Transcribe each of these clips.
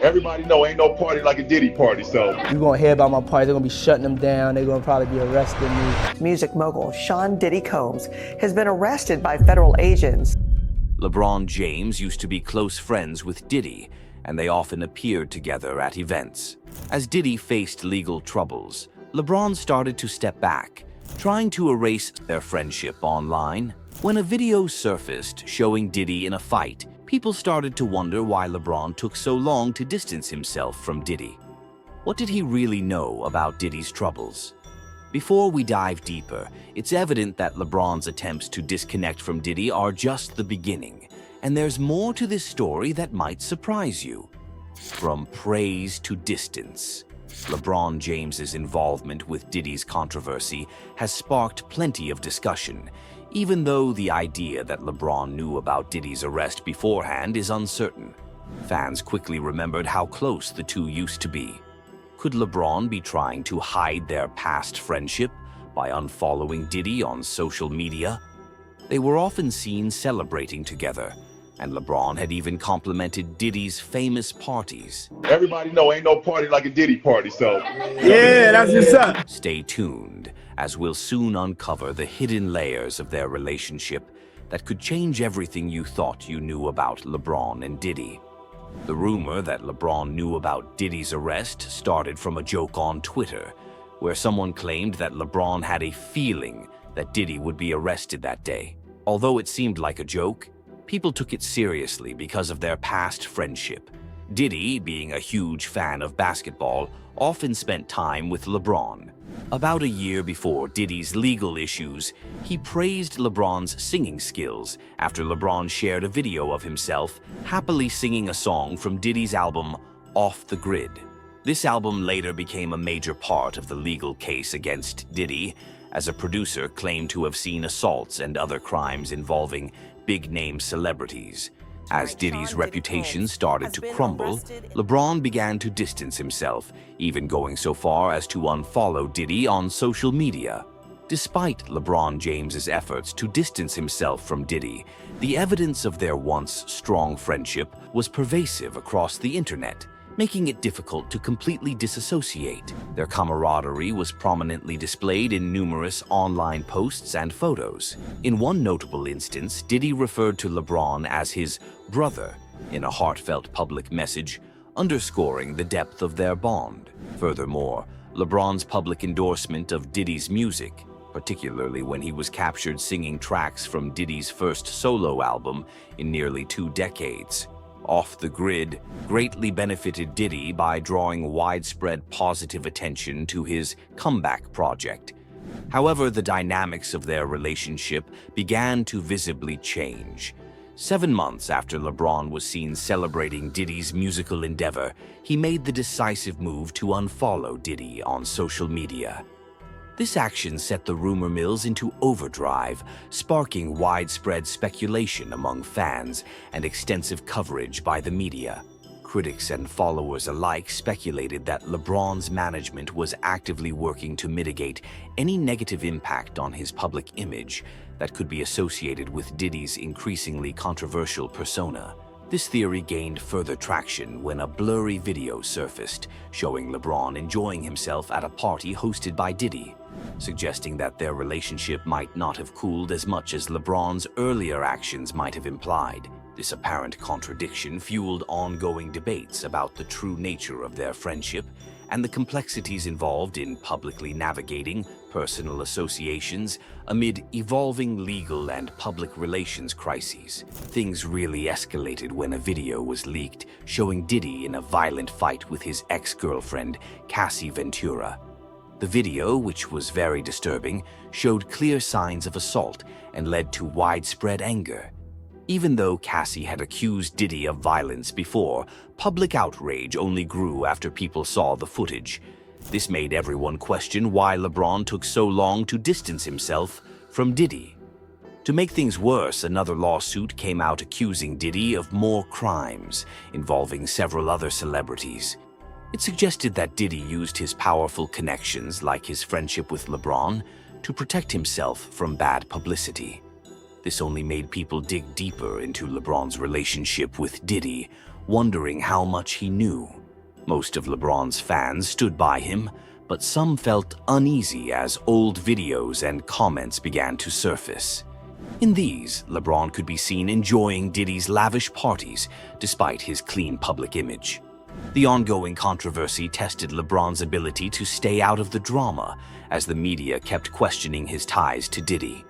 Everybody know ain't no party like a Diddy party, so. You're gonna hear about my party, they're gonna be shutting them down, they're gonna probably be arresting me. Music mogul Sean Diddy Combs has been arrested by federal agents. LeBron James used to be close friends with Diddy, and they often appeared together at events. As Diddy faced legal troubles, LeBron started to step back, trying to erase their friendship online. When a video surfaced showing Diddy in a fight, people started to wonder why LeBron took so long to distance himself from Diddy. What did he really know about Diddy's troubles? Before we dive deeper, it's evident that LeBron's attempts to disconnect from Diddy are just the beginning, and there's more to this story that might surprise you. From praise to distance, LeBron James's involvement with Diddy's controversy has sparked plenty of discussion, even though the idea that LeBron knew about Diddy's arrest beforehand is uncertain. Fans quickly remembered how close the two used to be. Could LeBron be trying to hide their past friendship by unfollowing Diddy on social media? They were often seen celebrating together, and LeBron had even complimented Diddy's famous parties. Everybody know ain't no party like a Diddy party, so. Yeah, that's what's up. Stay tuned, as we'll soon uncover the hidden layers of their relationship that could change everything you thought you knew about LeBron and Diddy. The rumor that LeBron knew about Diddy's arrest started from a joke on Twitter, where someone claimed that LeBron had a feeling that Diddy would be arrested that day. Although it seemed like a joke, people took it seriously because of their past friendship. Diddy, being a huge fan of basketball, often spent time with LeBron. About a year before Diddy's legal issues, he praised LeBron's singing skills after LeBron shared a video of himself happily singing a song from Diddy's album, Off the Grid. This album later became a major part of the legal case against Diddy, as a producer claimed to have seen assaults and other crimes involving big-name celebrities. As Diddy's reputation started to crumble, LeBron began to distance himself, even going so far as to unfollow Diddy on social media. Despite LeBron James's efforts to distance himself from Diddy, the evidence of their once strong friendship was pervasive across the internet, making it difficult to completely disassociate. Their camaraderie was prominently displayed in numerous online posts and photos. In one notable instance, Diddy referred to LeBron as his brother in a heartfelt public message, underscoring the depth of their bond. Furthermore, LeBron's public endorsement of Diddy's music, particularly when he was captured singing tracks from Diddy's first solo album in nearly 2 decades, Off the Grid, greatly benefited Diddy by drawing widespread positive attention to his comeback project. However, the dynamics of their relationship began to visibly change. 7 months after LeBron was seen celebrating Diddy's musical endeavor, he made the decisive move to unfollow Diddy on social media. This action set the rumor mills into overdrive, sparking widespread speculation among fans and extensive coverage by the media. Critics and followers alike speculated that LeBron's management was actively working to mitigate any negative impact on his public image that could be associated with Diddy's increasingly controversial persona. This theory gained further traction when a blurry video surfaced showing LeBron enjoying himself at a party hosted by Diddy, suggesting that their relationship might not have cooled as much as LeBron's earlier actions might have implied. This apparent contradiction fueled ongoing debates about the true nature of their friendship and the complexities involved in publicly navigating personal associations amid evolving legal and public relations crises. Things really escalated when a video was leaked showing Diddy in a violent fight with his ex-girlfriend, Cassie Ventura. The video, which was very disturbing, showed clear signs of assault and led to widespread anger. Even though Cassie had accused Diddy of violence before, public outrage only grew after people saw the footage. This made everyone question why LeBron took so long to distance himself from Diddy. To make things worse, another lawsuit came out accusing Diddy of more crimes, involving several other celebrities. It suggested that Diddy used his powerful connections, like his friendship with LeBron, to protect himself from bad publicity. This only made people dig deeper into LeBron's relationship with Diddy, wondering how much he knew. Most of LeBron's fans stood by him, but some felt uneasy as old videos and comments began to surface. In these, LeBron could be seen enjoying Diddy's lavish parties despite his clean public image. The ongoing controversy tested LeBron's ability to stay out of the drama as the media kept questioning his ties to Diddy.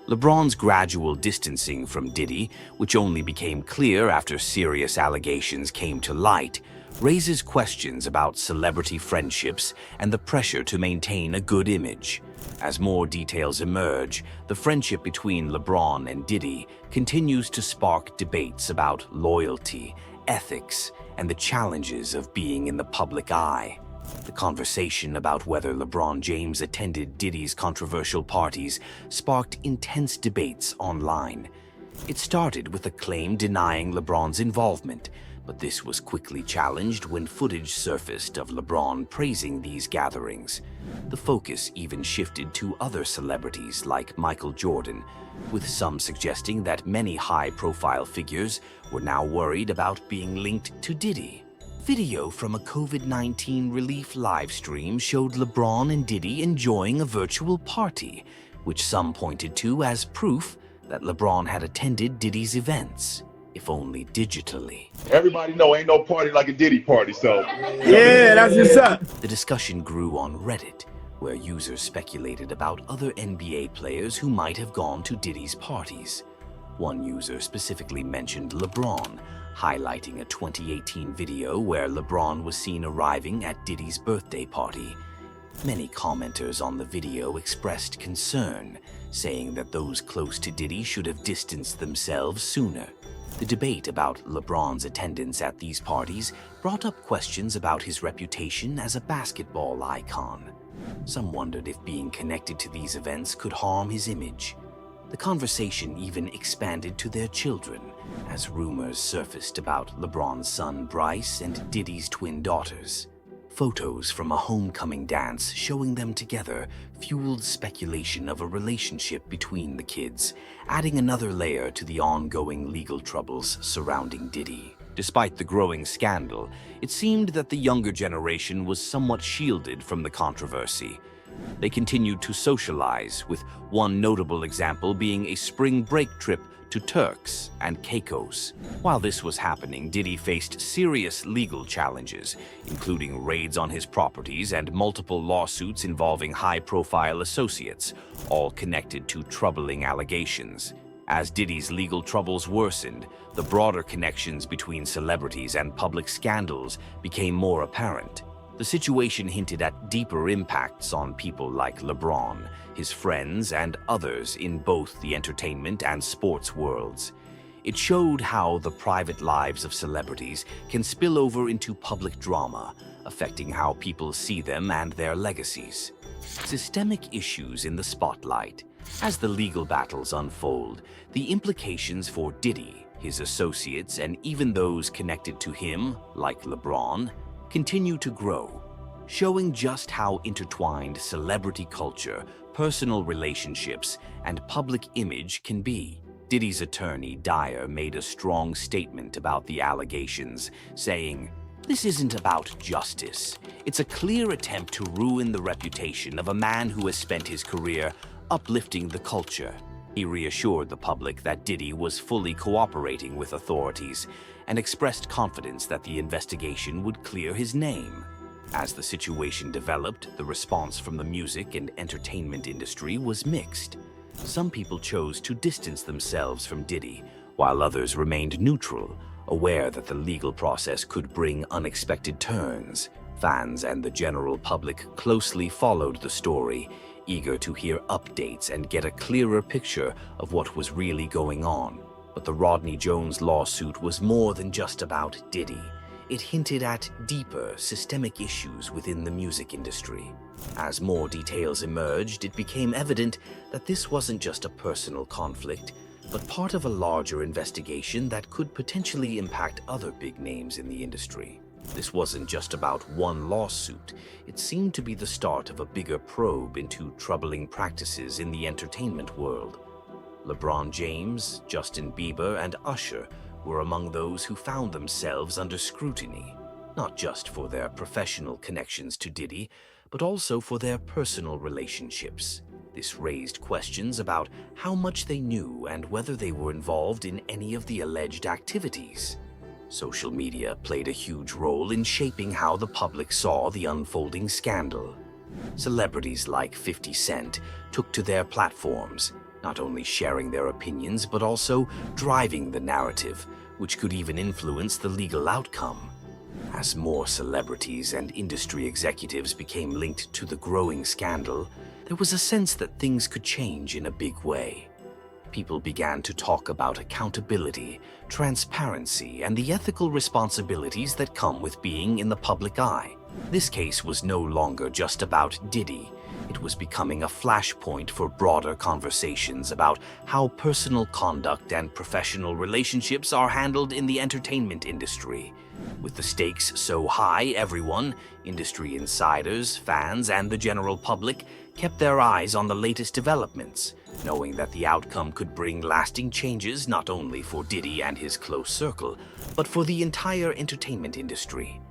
LeBron's gradual distancing from Diddy, which only became clear after serious allegations came to light, raises questions about celebrity friendships and the pressure to maintain a good image. As more details emerge, the friendship between LeBron and Diddy continues to spark debates about loyalty, ethics, and the challenges of being in the public eye. The conversation about whether LeBron James attended Diddy's controversial parties sparked intense debates online. It started with a claim denying LeBron's involvement, but this was quickly challenged when footage surfaced of LeBron praising these gatherings. The focus even shifted to other celebrities like Michael Jordan, with some suggesting that many high-profile figures were now worried about being linked to Diddy. Video from a COVID-19 relief livestream showed LeBron and Diddy enjoying a virtual party, which some pointed to as proof that LeBron had attended Diddy's events, if only digitally. Everybody know ain't no party like a Diddy party, so. Yeah, that's what's up. The discussion grew on Reddit, where users speculated about other NBA players who might have gone to Diddy's parties. One user specifically mentioned LeBron, highlighting a 2018 video where LeBron was seen arriving at Diddy's birthday party. Many commenters on the video expressed concern, saying that those close to Diddy should have distanced themselves sooner. The debate about LeBron's attendance at these parties brought up questions about his reputation as a basketball icon. Some wondered if being connected to these events could harm his image. The conversation even expanded to their children, as rumors surfaced about LeBron's son Bryce and Diddy's twin daughters. Photos from a homecoming dance showing them together fueled speculation of a relationship between the kids, adding another layer to the ongoing legal troubles surrounding Diddy. Despite the growing scandal, it seemed that the younger generation was somewhat shielded from the controversy. They continued to socialize, with one notable example being a spring break trip to Turks and Caicos. While this was happening, Diddy faced serious legal challenges, including raids on his properties and multiple lawsuits involving high-profile associates, all connected to troubling allegations. As Diddy's legal troubles worsened, the broader connections between celebrities and public scandals became more apparent. The situation hinted at deeper impacts on people like LeBron, his friends, and others in both the entertainment and sports worlds. It showed how the private lives of celebrities can spill over into public drama, affecting how people see them and their legacies. Systemic issues in the spotlight. As the legal battles unfold, the implications for Diddy, his associates, and even those connected to him, like LeBron, continue to grow, showing just how intertwined celebrity culture, personal relationships, and public image can be. Diddy's attorney, Dyer, made a strong statement about the allegations, saying, "This isn't about justice. It's a clear attempt to ruin the reputation of a man who has spent his career uplifting the culture." He reassured the public that Diddy was fully cooperating with authorities and expressed confidence that the investigation would clear his name. As the situation developed, the response from the music and entertainment industry was mixed. Some people chose to distance themselves from Diddy, while others remained neutral, aware that the legal process could bring unexpected turns. Fans and the general public closely followed the story, eager to hear updates and get a clearer picture of what was really going on. But the Rodney Jones lawsuit was more than just about Diddy. It hinted at deeper, systemic issues within the music industry. As more details emerged, it became evident that this wasn't just a personal conflict, but part of a larger investigation that could potentially impact other big names in the industry. This wasn't just about one lawsuit. It seemed to be the start of a bigger probe into troubling practices in the entertainment world. LeBron James, Justin Bieber, and Usher were among those who found themselves under scrutiny. not just for their professional connections to Diddy, but also for their personal relationships. This raised questions about how much they knew and whether they were involved in any of the alleged activities. Social media played a huge role in shaping how the public saw the unfolding scandal. Celebrities like 50 Cent took to their platforms, not only sharing their opinions but also driving the narrative, which could even influence the legal outcome. As more celebrities and industry executives became linked to the growing scandal, there was a sense that things could change in a big way. People began to talk about accountability, transparency, and the ethical responsibilities that come with being in the public eye. This case was no longer just about Diddy. It was becoming a flashpoint for broader conversations about how personal conduct and professional relationships are handled in the entertainment industry. With the stakes so high, everyone, industry insiders, fans, and the general public, kept their eyes on the latest developments, knowing that the outcome could bring lasting changes not only for Diddy and his close circle, but for the entire entertainment industry.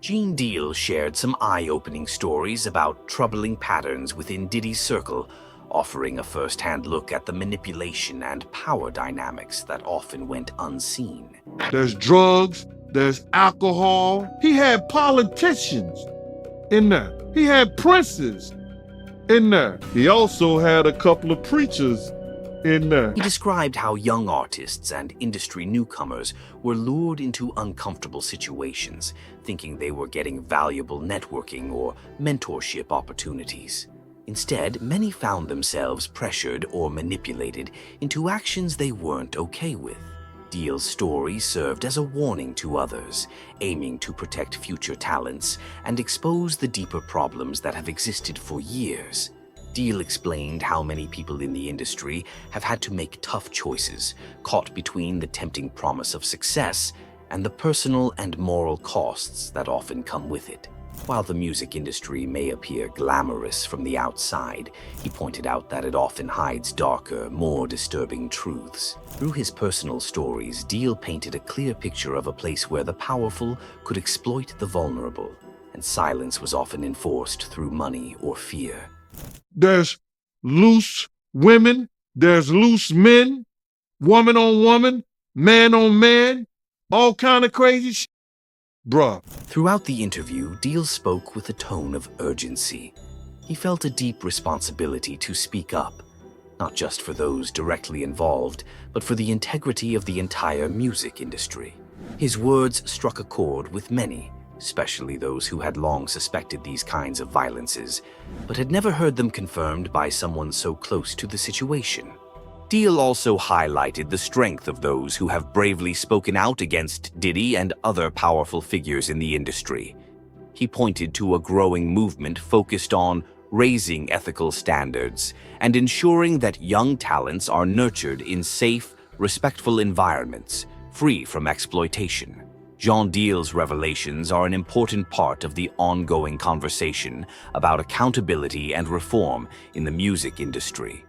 Gene Deal shared some eye-opening stories about troubling patterns within Diddy's circle, offering a first-hand look at the manipulation and power dynamics that often went unseen. There's drugs, there's alcohol. He had politicians in there. He had princes in there. He also had a couple of preachers in there. He described how young artists and industry newcomers were lured into uncomfortable situations, thinking they were getting valuable networking or mentorship opportunities. Instead, many found themselves pressured or manipulated into actions they weren't okay with. Deal's story served as a warning to others, aiming to protect future talents and expose the deeper problems that have existed for years. Deal explained how many people in the industry have had to make tough choices, caught between the tempting promise of success and the personal and moral costs that often come with it. While the music industry may appear glamorous from the outside, he pointed out that it often hides darker, more disturbing truths. Through his personal stories, Deal painted a clear picture of a place where the powerful could exploit the vulnerable, and silence was often enforced through money or fear. There's loose women, there's loose men, woman on woman, man on man, all kind of crazy shit. Bruh. Throughout the interview, Deal spoke with a tone of urgency. He felt a deep responsibility to speak up, not just for those directly involved, but for the integrity of the entire music industry. His words struck a chord with many, especially those who had long suspected these kinds of violences, but had never heard them confirmed by someone so close to the situation. Deal also highlighted the strength of those who have bravely spoken out against Diddy and other powerful figures in the industry. He pointed to a growing movement focused on raising ethical standards and ensuring that young talents are nurtured in safe, respectful environments, free from exploitation. Jean Deal's revelations are an important part of the ongoing conversation about accountability and reform in the music industry.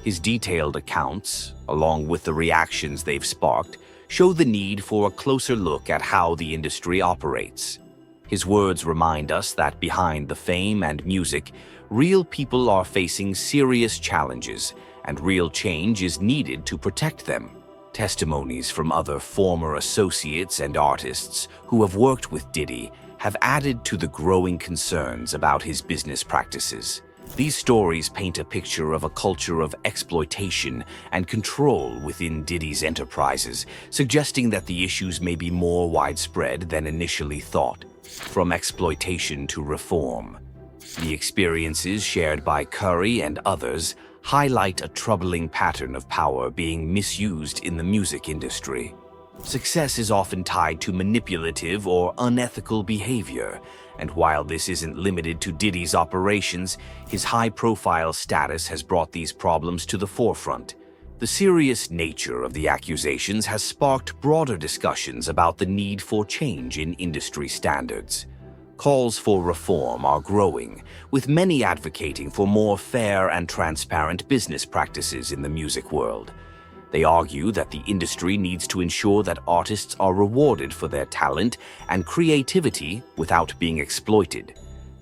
His detailed accounts, along with the reactions they've sparked, show the need for a closer look at how the industry operates. His words remind us that behind the fame and music, real people are facing serious challenges, and real change is needed to protect them. Testimonies from other former associates and artists who have worked with Diddy have added to the growing concerns about his business practices. These stories paint a picture of a culture of exploitation and control within Diddy's enterprises, suggesting that the issues may be more widespread than initially thought. From exploitation to reform, the experiences shared by Curry and others highlight a troubling pattern of power being misused in the music industry. Success is often tied to manipulative or unethical behavior, and while this isn't limited to Diddy's operations, his high-profile status has brought these problems to the forefront. The serious nature of the accusations has sparked broader discussions about the need for change in industry standards. Calls for reform are growing, with many advocating for more fair and transparent business practices in the music world. They argue that the industry needs to ensure that artists are rewarded for their talent and creativity without being exploited.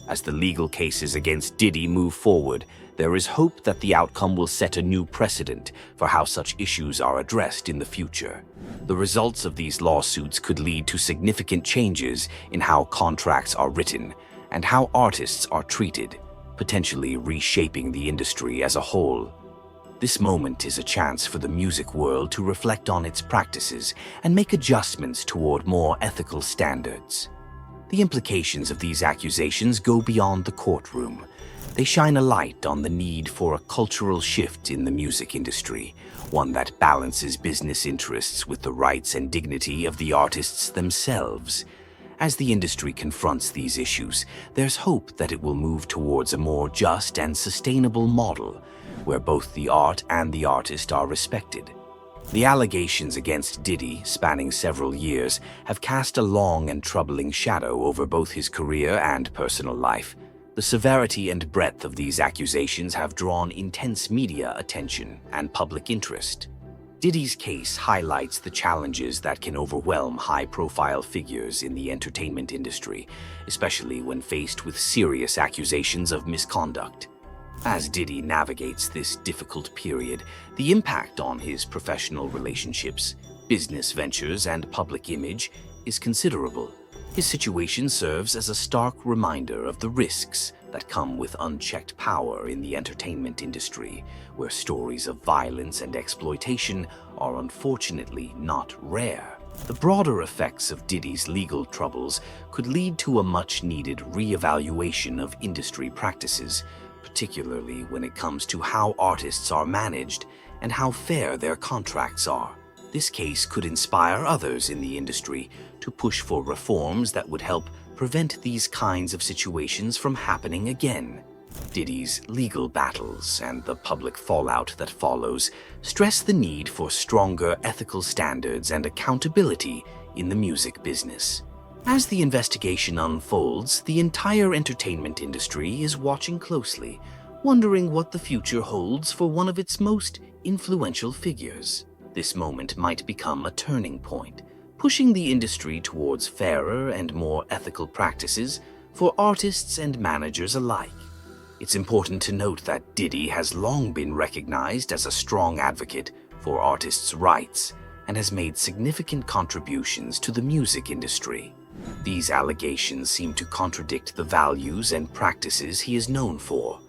As the legal cases against Diddy move forward, there is hope that the outcome will set a new precedent for how such issues are addressed in the future. The results of these lawsuits could lead to significant changes in how contracts are written and how artists are treated, potentially reshaping the industry as a whole. This moment is a chance for the music world to reflect on its practices and make adjustments toward more ethical standards. The implications of these accusations go beyond the courtroom. They shine a light on the need for a cultural shift in the music industry, one that balances business interests with the rights and dignity of the artists themselves. As the industry confronts these issues, there's hope that it will move towards a more just and sustainable model, where both the art and the artist are respected. The allegations against Diddy, spanning several years, have cast a long and troubling shadow over both his career and personal life. The severity and breadth of these accusations have drawn intense media attention and public interest. Diddy's case highlights the challenges that can overwhelm high-profile figures in the entertainment industry, especially when faced with serious accusations of misconduct. As Diddy navigates this difficult period, the impact on his professional relationships, business ventures, and public image is considerable. His situation serves as a stark reminder of the risks that come with unchecked power in the entertainment industry, where stories of violence and exploitation are unfortunately not rare. The broader effects of Diddy's legal troubles could lead to a much-needed reevaluation of industry practices, particularly when it comes to how artists are managed and how fair their contracts are. This case could inspire others in the industry to push for reforms that would help prevent these kinds of situations from happening again. Diddy's legal battles and the public fallout that follows stress the need for stronger ethical standards and accountability in the music business. As the investigation unfolds, the entire entertainment industry is watching closely, wondering what the future holds for one of its most influential figures. This moment might become a turning point, pushing the industry towards fairer and more ethical practices for artists and managers alike. It's important to note that Diddy has long been recognized as a strong advocate for artists' rights and has made significant contributions to the music industry. These allegations seem to contradict the values and practices he is known for.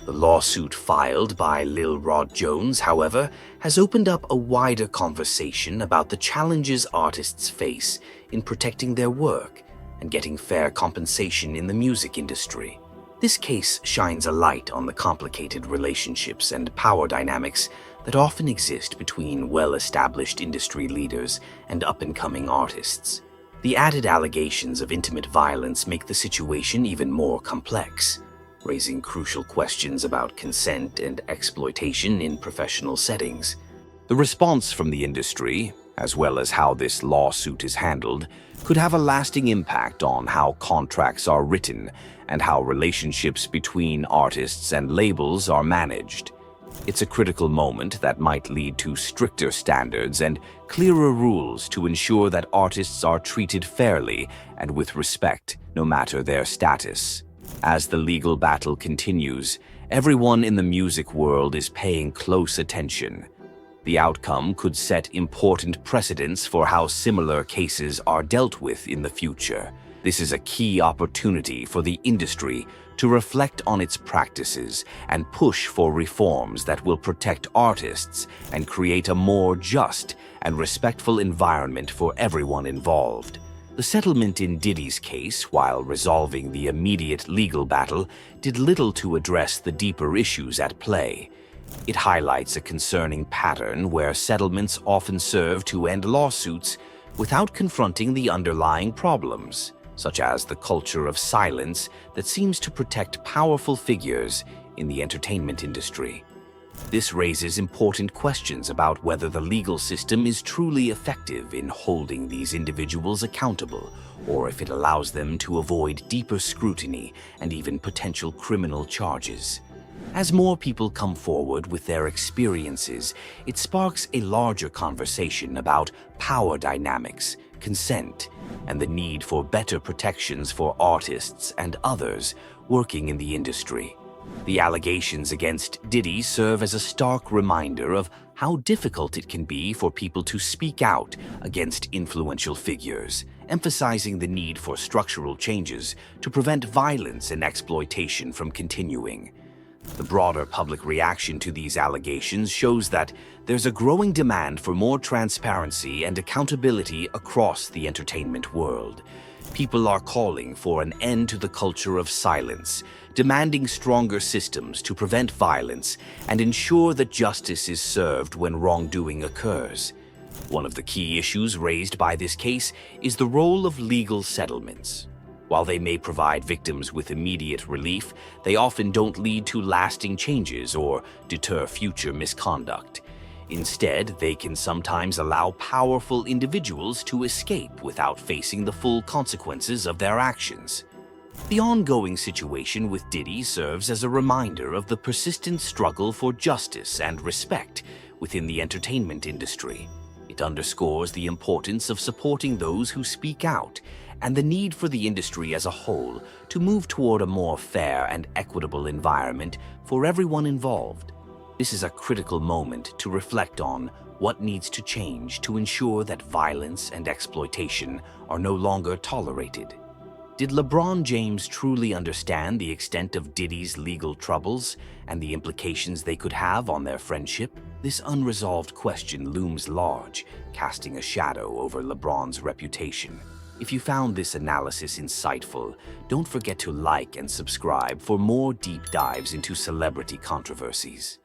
The lawsuit filed by Lil Rod Jones, however, has opened up a wider conversation about the challenges artists face in protecting their work and getting fair compensation in the music industry. This case shines a light on the complicated relationships and power dynamics that often exist between well-established industry leaders and up-and-coming artists. The added allegations of intimate violence make the situation even more complex, raising crucial questions about consent and exploitation in professional settings. The response from the industry, as well as how this lawsuit is handled, could have a lasting impact on how contracts are written and how relationships between artists and labels are managed. It's a critical moment that might lead to stricter standards and clearer rules to ensure that artists are treated fairly and with respect, no matter their status. As the legal battle continues, everyone in the music world is paying close attention. The outcome could set important precedents for how similar cases are dealt with in the future. This is a key opportunity for the industry to reflect on its practices and push for reforms that will protect artists and create a more just and respectful environment for everyone involved. The settlement in Diddy's case, while resolving the immediate legal battle, did little to address the deeper issues at play. It highlights a concerning pattern where settlements often serve to end lawsuits without confronting the underlying problems, such as the culture of silence that seems to protect powerful figures in the entertainment industry. This raises important questions about whether the legal system is truly effective in holding these individuals accountable, or if it allows them to avoid deeper scrutiny and even potential criminal charges. As more people come forward with their experiences, it sparks a larger conversation about power dynamics, consent, and the need for better protections for artists and others working in the industry. The allegations against Diddy serve as a stark reminder of how difficult it can be for people to speak out against influential figures, emphasizing the need for structural changes to prevent violence and exploitation from continuing. The broader public reaction to these allegations shows that there's a growing demand for more transparency and accountability across the entertainment world. People are calling for an end to the culture of silence, demanding stronger systems to prevent violence and ensure that justice is served when wrongdoing occurs. One of the key issues raised by this case is the role of legal settlements. While they may provide victims with immediate relief, they often don't lead to lasting changes or deter future misconduct. Instead, they can sometimes allow powerful individuals to escape without facing the full consequences of their actions. The ongoing situation with Diddy serves as a reminder of the persistent struggle for justice and respect within the entertainment industry. It underscores the importance of supporting those who speak out and the need for the industry as a whole to move toward a more fair and equitable environment for everyone involved. This is a critical moment to reflect on what needs to change to ensure that violence and exploitation are no longer tolerated. Did LeBron James truly understand the extent of Diddy's legal troubles and the implications they could have on their friendship? This unresolved question looms large, casting a shadow over LeBron's reputation. If you found this analysis insightful, don't forget to like and subscribe for more deep dives into celebrity controversies.